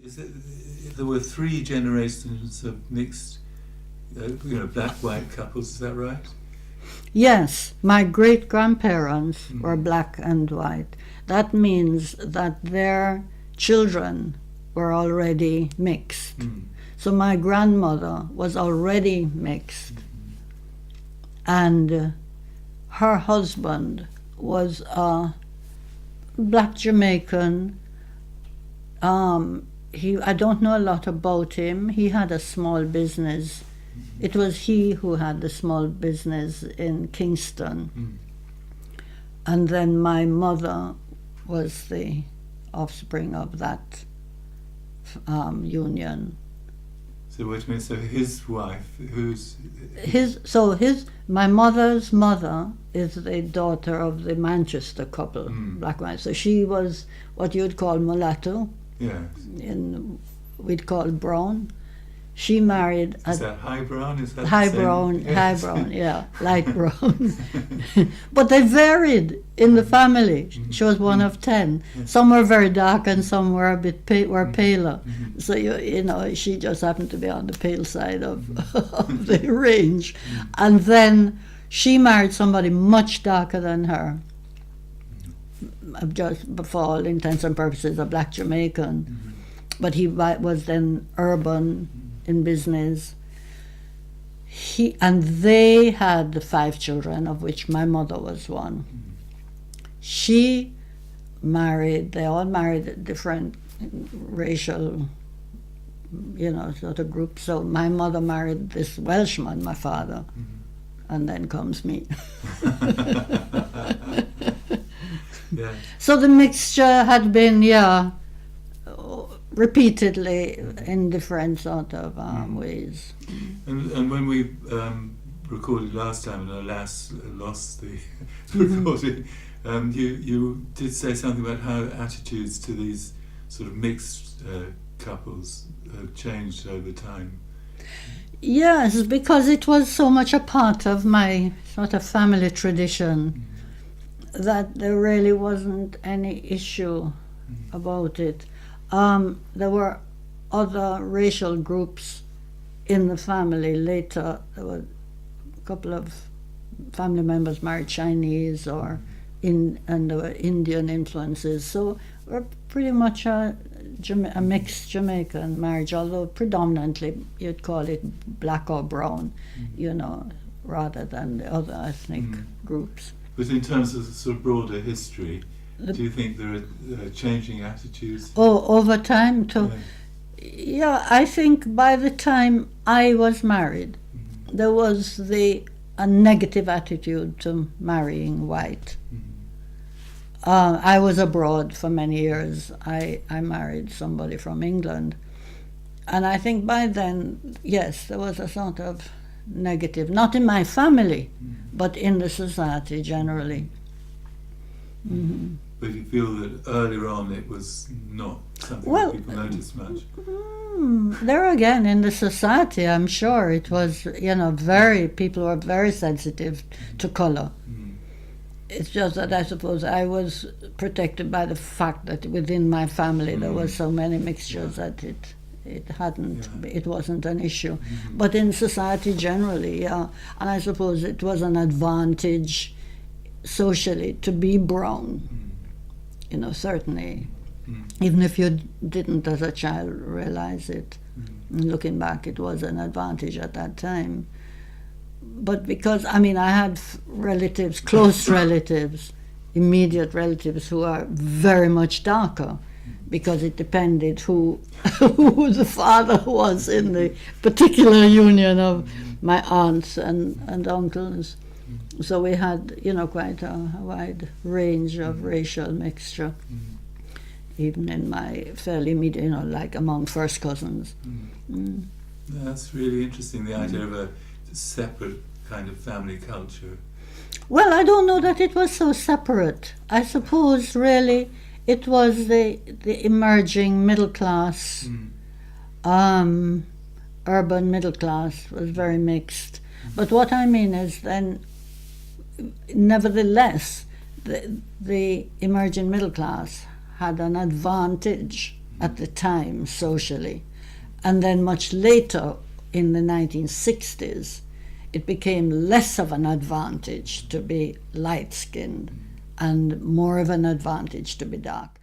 Is it, there were three generations of mixed, black-white couples, is that right? Yes, my great-grandparents were black and white. That means that their children were already mixed. So my grandmother was already mixed. And her husband was a black Jamaican. I don't know a lot about him. He had a small business. It was he who had the small business in Kingston. And then my mother was the offspring of that union. So wait a minute, so his wife, my mother's mother is the daughter of the Manchester couple, black and white. So she was what you'd call mulatto. Yes. We'd call brown. She married. Is that high brown? Is that high the same? brown? Yes. High brown, yeah, light brown. But they varied in the family. She was one of 10. Some were very dark, and some were a bit paler. So you know, she just happened to be on the pale side of the range. And then she married somebody much darker than her. Just for all intents and purposes, a black Jamaican. But he was then urban in business. They had 5 children, of which my mother was one. They all married different racial, sort of groups. So my mother married this Welshman, my father, and then comes me. Yeah. So the mixture had been, repeatedly in different sort of ways. And when we recorded last time, and alas lost the recording, you did say something about how attitudes to these sort of mixed couples have changed over time. Yes, because it was so much a part of my sort of family tradition that there really wasn't any issue about it. There were other racial groups in the family. Later, there were a couple of family members married Chinese and there were Indian influences. So we're pretty much a mixed Jamaican marriage, although predominantly you'd call it black or brown, rather than the other ethnic groups. But in terms of sort of broader history, do you think there are changing attitudes? Over time too. Yeah, I think by the time I was married, there was a negative attitude to marrying white. I was abroad for many years. I married somebody from England. And I think by then, yes, there was a sort of negative, not in my family, but in the society generally. But you feel that earlier on it was not something that people noticed much? There again, in the society, I'm sure it was, people were very sensitive to colour. It's just that I suppose I was protected by the fact that within my family there were so many mixtures that it wasn't an issue. But in society generally, and I suppose it was an advantage socially to be brown, certainly, even if you didn't as a child realize it. Looking back, it was an advantage at that time. But because, I had relatives, close relatives, immediate relatives who are very much darker, because it depended who the father was in the particular union of my aunts and uncles. So we had, quite a wide range of racial mixture, even in my fairly immediate, like among first cousins. That's really interesting, the idea of a separate kind of family culture. Well, I don't know that it was so separate. I suppose really it was the emerging middle class, urban middle class was very mixed. But what I mean is then, nevertheless, the emerging middle class had an advantage at the time socially. And then much later, in the 1960s, it became less of an advantage to be light-skinned and more of an advantage to be dark.